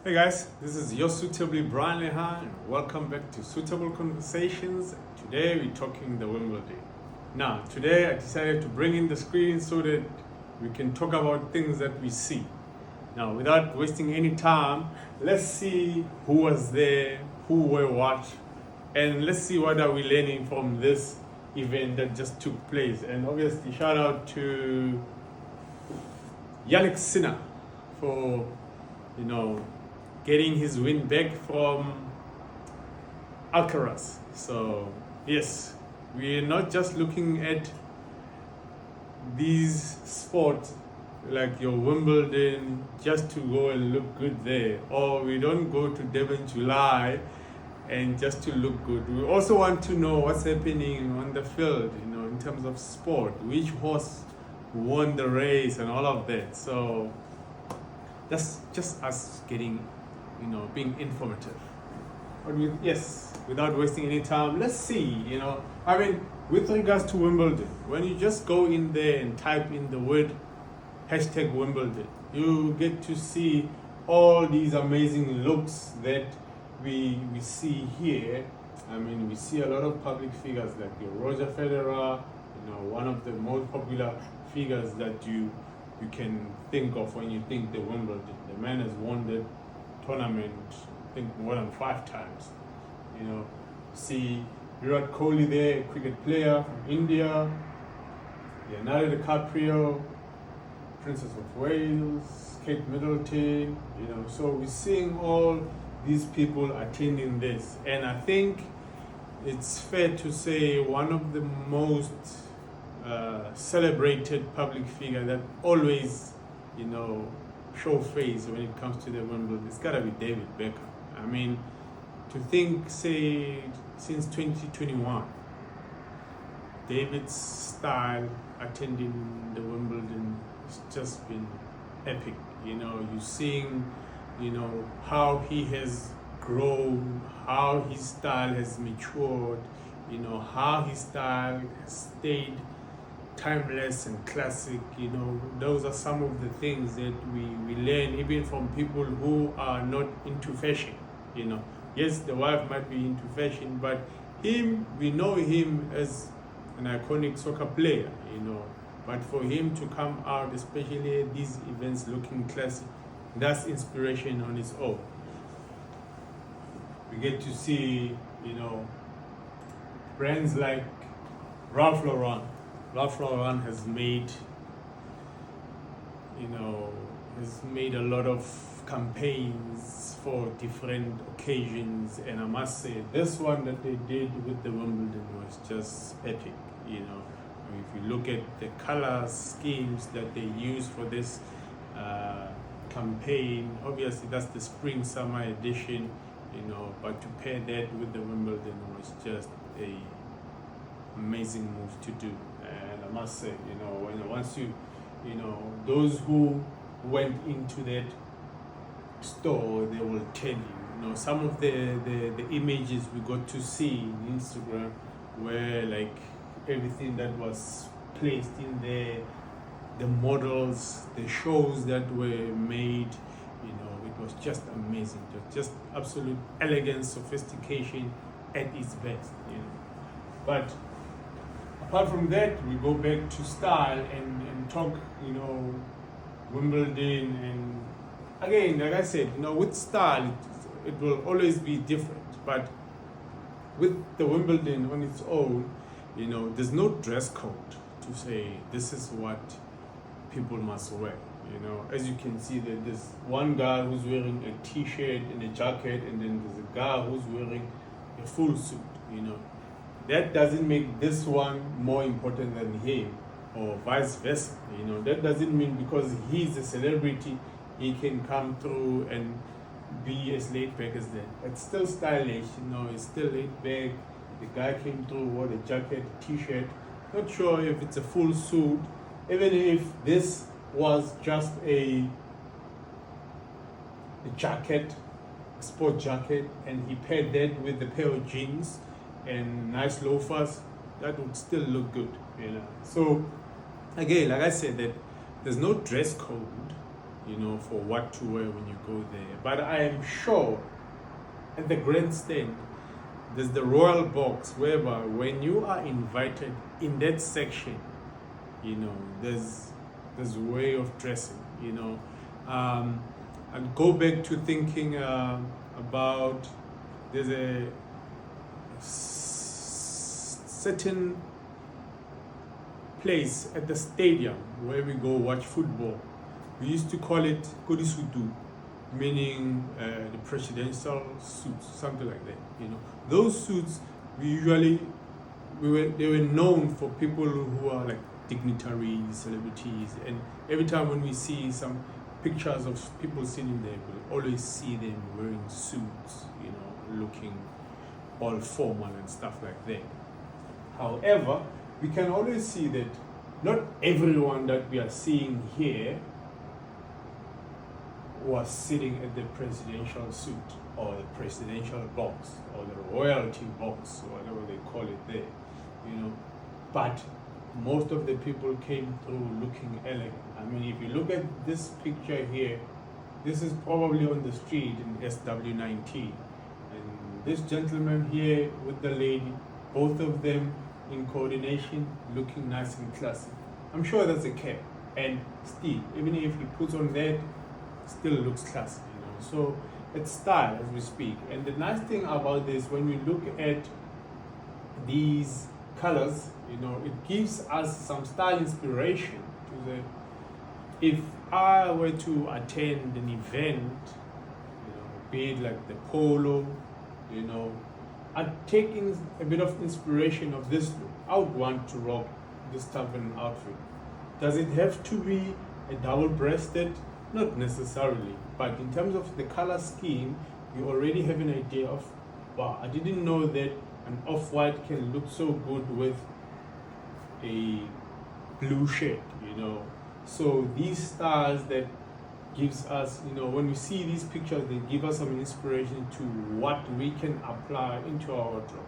Hey guys, this is your suitably Brian Lehan and welcome back to Suitable Conversations. Today we're talking the Wimbledon. Now, today I decided to bring in the screen so that we can talk about things that we see. Now, without wasting any time, let's see who was there, who were what, and let's see what are we learning from this event that just took place. And obviously, shout out to Yannick Sinner for, getting his win back from Alcaraz. So yes, we're not just looking at these sports like your Wimbledon just to go and look good there, or we don't go to Devon July and just to look good. We also want to know what's happening on the field, in terms of sport, which horse won the race and all of that. So that's just us getting, being informative. But without wasting any time, let's see, with regards to Wimbledon, when you just go in there and type in the word #Wimbledon, you get to see all these amazing looks that we see here. We see a lot of public figures like Roger Federer, one of the most popular figures that you can think of when you think the Wimbledon. The man has won that tournament, I think, more than 5 times. See Virat Kohli there, a cricket player from India, Leonardo DiCaprio, Princess of Wales, Kate Middleton, so we're seeing all these people attending this. And I think it's fair to say one of the most celebrated public figure that always, show face when it comes to the Wimbledon, it's gotta be David Beckham. To think, say, since 2021, David's style attending the Wimbledon has just been epic. You're seeing, how he has grown, how his style has matured, how his style has stayed timeless and classic. Those are some of the things that we learn even from people who are not into fashion. Yes, the wife might be into fashion, but we know him as an iconic soccer player, but for him to come out, especially at these events, looking classy, that's inspiration on its own. We get to see, brands like Ralph Lauren. Ralph Lauren has made a lot of campaigns for different occasions, and I must say this one that they did with the Wimbledon was just epic. If you look at the color schemes that they use for this campaign, obviously that's the spring summer edition, but to pair that with the Wimbledon was just a amazing move to do. And I must say, those who went into that store, they will tell you, some of the images we got to see on Instagram were like everything that was placed in there, the models, the shows that were made, it was just amazing. It was just absolute elegance, sophistication at its best, But apart from that, we go back to style and talk, Wimbledon. And again, like I said, with style, it will always be different. But with the Wimbledon on its own, there's no dress code to say this is what people must wear. As you can see, there's one guy who's wearing a t-shirt and a jacket, and then there's a guy who's wearing a full suit. That doesn't make this one more important than him, or vice versa. That doesn't mean because he's a celebrity, he can come through and be as laid back as that. It's still stylish, it's still laid back. The guy came through, wore a jacket, a t-shirt. Not sure if it's a full suit, even if this was just a jacket, a sport jacket, and he paired that with a pair of jeans and nice loafers, that would still look good. So again, like I said, that there's no dress code, for what to wear when you go there. But I am sure at the grandstand, there's the royal box, whereby when you are invited in that section, there's a way of dressing, and go back to thinking about, there's a certain place at the stadium where we go watch football. We used to call it Kodisutu, meaning the presidential suits, something like that. Those suits they were known for people who are like dignitaries, celebrities, and every time when we see some pictures of people sitting there, we always see them wearing suits, looking all formal and stuff like that. However, we can always see that not everyone that we are seeing here was sitting at the presidential suit or the presidential box or the royalty box or whatever they call it there, but most of the people came through looking elegant. I mean, if you look at this picture here, this is probably on the street in SW19, and this gentleman here with the lady, both of them in coordination, looking nice and classy. I'm sure that's a cap, and still, even if he puts on that, still looks classy, So it's style as we speak. And the nice thing about this, when we look at these colors, it gives us some style inspiration to the, if I were to attend an event, be it like the polo, I'm taking a bit of inspiration of this look. I would want to rock this type of an outfit. Does it have to be a double-breasted? Not necessarily, but in terms of the color scheme, you already have an idea of, wow, I didn't know that an off-white can look so good with a blue shade, So these stars that gives us, when we see these pictures, they give us some inspiration to what we can apply into our wardrobe.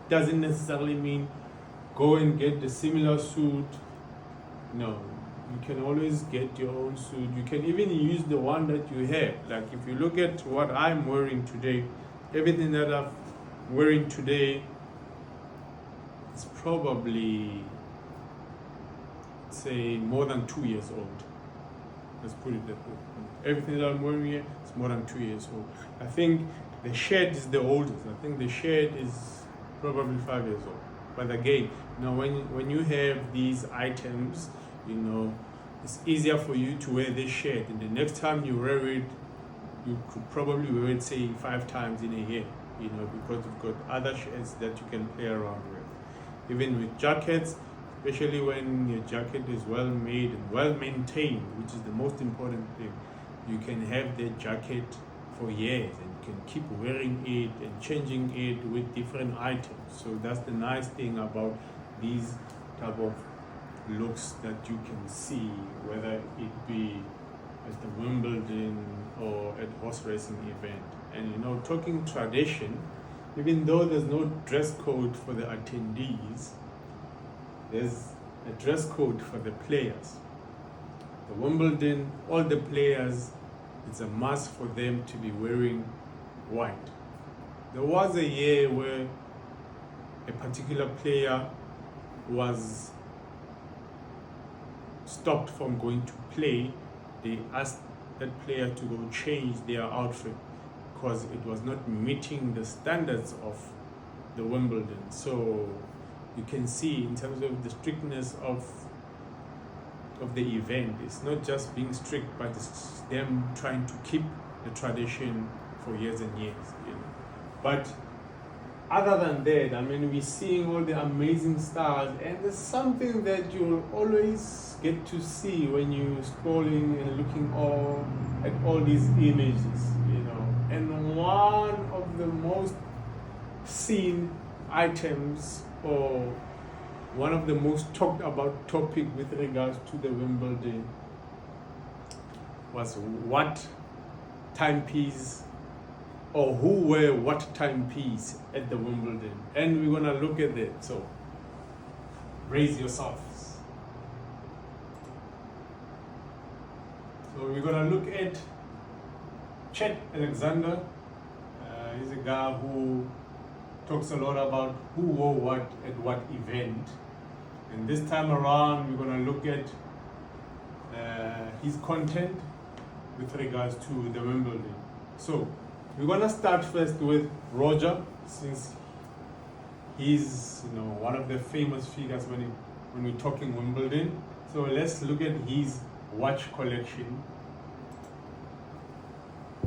Doesn't necessarily mean go and get the similar suit. No, you can always get your own suit. You can even use the one that you have. Like if you look at what I'm wearing today, everything that I'm wearing today is probably, say, more than 2 years old. Let's put it that way. Everything that I'm wearing here is more than 2 years old. I think the shirt is the oldest. I think the shirt is probably 5 years old. But again, when you have these items, it's easier for you to wear this shirt, and the next time you wear it, you could probably wear it, say, 5 times in a year, because you've got other shirts that you can play around with. Even with jackets, especially when your jacket is well made and well maintained, which is the most important thing, you can have that jacket for years and you can keep wearing it and changing it with different items. So that's the nice thing about these type of looks that you can see, whether it be at the Wimbledon or at horse racing event. And talking tradition, even though there's no dress code for the attendees, there's a dress code for the players. The Wimbledon, all the players, it's a must for them to be wearing white. There was a year where a particular player was stopped from going to play. They asked that player to go change their outfit because it was not meeting the standards of the Wimbledon. So you can see in terms of the strictness of the event, it's not just being strict, but it's them trying to keep the tradition for years and years. But other than that, I mean, we're seeing all the amazing stars, and there's something that you'll always get to see when you're scrolling and looking at all these images, And one of the most seen items, or one of the most talked about topic with regards to the Wimbledon, was what timepiece or who wear what timepiece at the Wimbledon. And we're gonna look at that. So raise yourselves. So we're gonna look at Chet Alexander. He's a guy who talks a lot about who wore what at what event. And this time around, we're gonna look at his content with regards to the Wimbledon. So we're gonna start first with Roger, since he's one of the famous figures when we're talking Wimbledon. So let's look at his watch collection.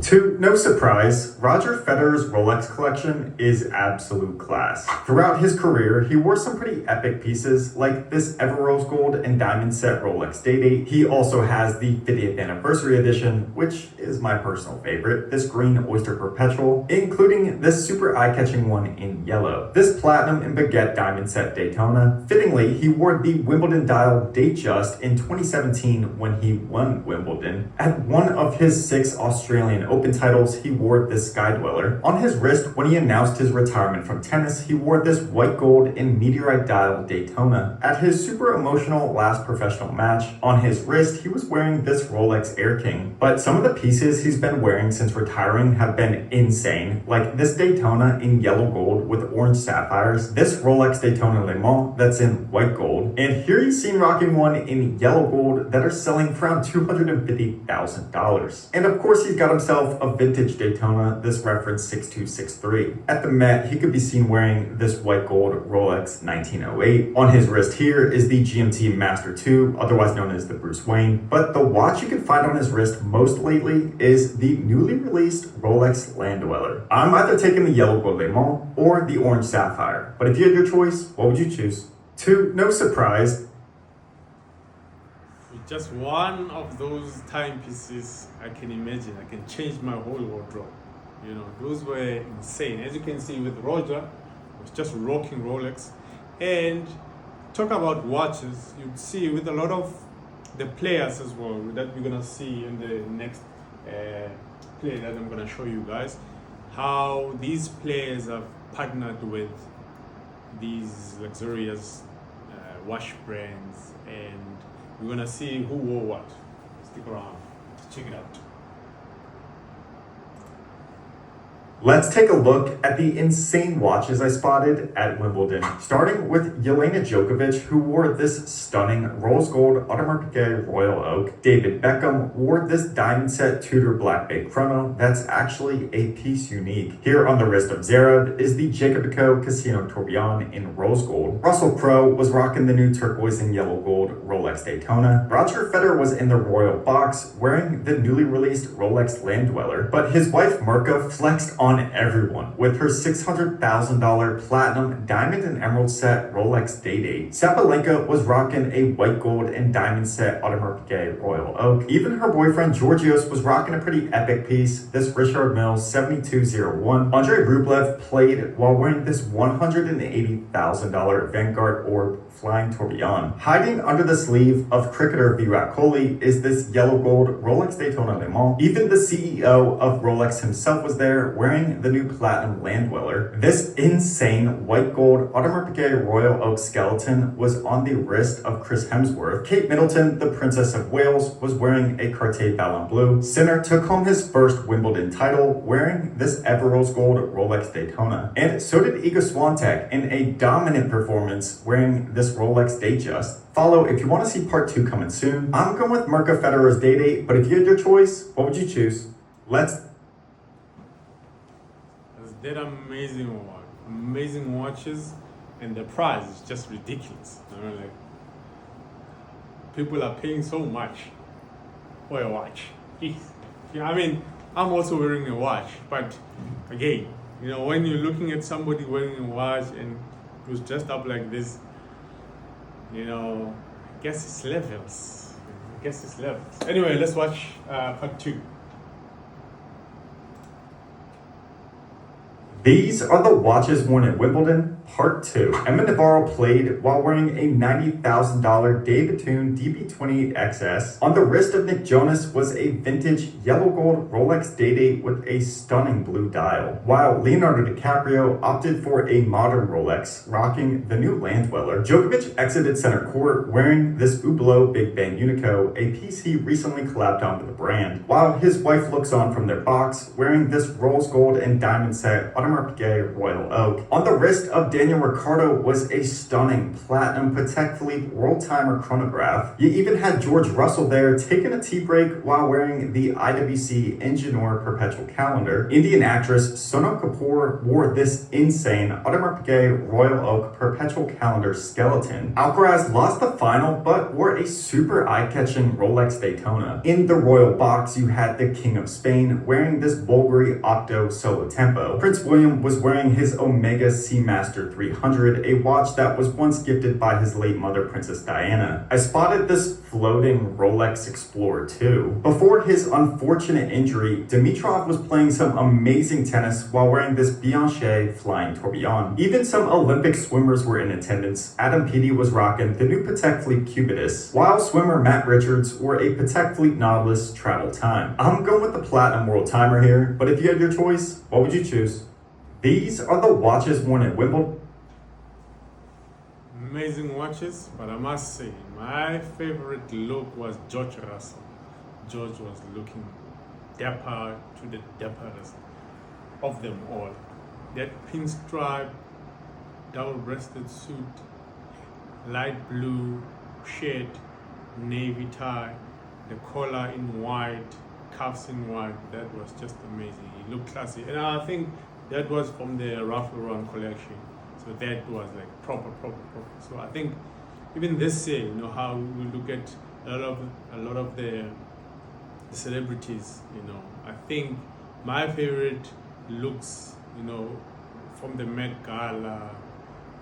To no surprise, Roger Federer's Rolex collection is absolute class. Throughout his career, he wore some pretty epic pieces like this Ever Rose Gold and Diamond Set Rolex Day-Date. He also has the 50th Anniversary Edition, which is my personal favorite, this green Oyster Perpetual, including this super eye-catching one in yellow. This Platinum and Baguette Diamond Set Daytona. Fittingly, he wore the Wimbledon dial Datejust in 2017 when he won Wimbledon. At one of his 6 Australian Open titles, he wore this Sky Dweller. On his wrist, when he announced his retirement from tennis, he wore this white gold and meteorite dial Daytona. At his super emotional last professional match, on his wrist, he was wearing this Rolex Air King. But some of the pieces he's been wearing since retiring have been insane, like this Daytona in yellow gold with orange sapphires, this Rolex Daytona Le Mans that's in white gold, and here he's seen rocking one in yellow gold that are selling for around $250,000. And of course, he's got himself a vintage Daytona, this reference 6263. At the Met, he could be seen wearing this white gold Rolex 1908. On his wrist here is the GMT Master 2, otherwise known as the Bruce Wayne. But the watch you can find on his wrist most lately is the newly released Rolex Land Dweller. I'm either taking the yellow gold Le Mans or the orange sapphire. But if you had your choice, what would you choose? To no surprise, Just one of those timepieces, I can imagine, I can change my whole wardrobe. Those were insane. As you can see with Roger, I was just rocking Rolex. And talk about watches, you see with a lot of the players as well, that we're gonna see in the next play that I'm gonna show you guys, how these players have partnered with these luxurious watch brands, and we're gonna see who wore what. Stick around to check it out. let's take a look at the insane watches I spotted at Wimbledon. Starting with Jelena Djokovic, who wore this stunning rose gold Audemars Piguet Royal Oak. David Beckham wore this diamond set Tudor Black Bay Chrono that's actually a piece unique. Here on the wrist of Zverev is the Jacob Co Casino Tourbillon in rose gold. Russell Crowe was rocking the new turquoise and yellow gold Rolex Daytona. Roger Federer was in the royal box wearing the newly released Rolex Land Dweller, but his wife Mirka flexed on everyone with her $600,000 platinum diamond and emerald set Rolex Day-Date. Sabalenka was rocking a white gold and diamond set Audemars Piguet Royal Oak. Even her boyfriend Georgios was rocking a pretty epic piece, this Richard Mille 7201. Andrei Rublev played while wearing this $180,000 Vanguard Orb Flying Tourbillon. Hiding under the sleeve of cricketer Virat Kohli is this yellow gold Rolex Daytona Le Mans. Even the CEO of Rolex himself was there wearing the new platinum Land Dweller. This insane white gold Audemars Piguet Royal Oak skeleton was on the wrist of Chris Hemsworth. Kate Middleton, the Princess of Wales, was wearing a Cartier Ballon Bleu. Sinner took home his first Wimbledon title wearing this Ever Rose Gold Rolex Daytona. And so did Iga Swiatek in a dominant performance wearing this Rolex Datejust. Follow if you want to see part 2 coming soon. I'm going with Mirka Federer's Day-Date, but if you had your choice, what would you choose? They're amazing watches, and the price is just ridiculous. Like, people are paying so much for a watch. Jeez. I mean, I'm also wearing a watch, but again, when you're looking at somebody wearing a watch and who's dressed up like this, I guess it's levels. Anyway, let's watch part 2. These are the watches worn at Wimbledon Part 2. Emma Navarro played while wearing a $90,000 Daytona DB28XS. On the wrist of Nick Jonas was a vintage yellow gold Rolex Day-Date with a stunning blue dial, while Leonardo DiCaprio opted for a modern Rolex, rocking the new Landweller. Djokovic exited center court wearing this Hublot Big Bang Unico, a piece he recently collabed on with the brand, while his wife looks on from their box wearing this rose gold and diamond set Audemars Piguet Royal Oak. On the wrist of Daniel Ricciardo was a stunning platinum Patek Philippe World Timer chronograph. You even had George Russell there taking a tea break while wearing the IWC Engineer Perpetual Calendar. Indian actress Sonam Kapoor wore this insane Audemars Piguet Royal Oak Perpetual Calendar skeleton. Alcaraz lost the final but wore a super eye-catching Rolex Daytona. In the royal box you had the King of Spain wearing this Bulgari Octo Solo Tempo. Prince William was wearing his Omega Seamaster 300, a watch that was once gifted by his late mother, Princess Diana. I spotted this floating Rolex Explorer 2. Before his unfortunate injury, Dimitrov was playing some amazing tennis while wearing this Bianche Flying Tourbillon. Even some Olympic swimmers were in attendance. Adam Peaty was rocking the new Patek Philippe Cubitus, while swimmer Matt Richards wore a Patek Philippe Nautilus Travel Time. I'm going with the Platinum World Timer here, but if you had your choice, what would you choose? These are the watches worn at Wimbledon. Amazing watches, but I must say, my favorite look was George Russell. George was looking dapper to the dapperest of them all. That pinstripe, double-breasted suit, light blue shirt, navy tie, the collar in white, cuffs in white, that was just amazing. He looked classy. And I think that was from the Ralph Lauren collection. So that was like proper. So I think even this year, you know, how we look at a lot of the celebrities, you know, I think my favorite looks, you know, from the Met Gala,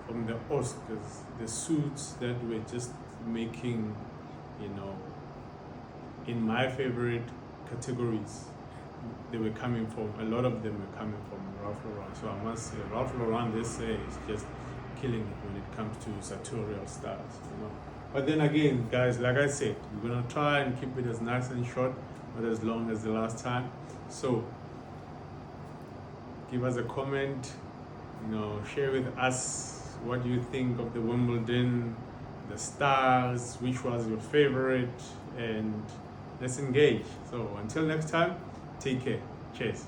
from the Oscars, the suits that were just making, you know, in my favorite categories, they were coming from, a lot of them were coming from Ralph Lauren. So I must say, Ralph Lauren this year is just killing it when it comes to sartorial styles, you know. But then again, guys, like I said, we're gonna try and keep it as nice and short, not as long as the last time. So give us a comment, you know, share with us what you think of the Wimbledon, the stars, which was your favorite, and let's engage. So until next time, take care. Cheers.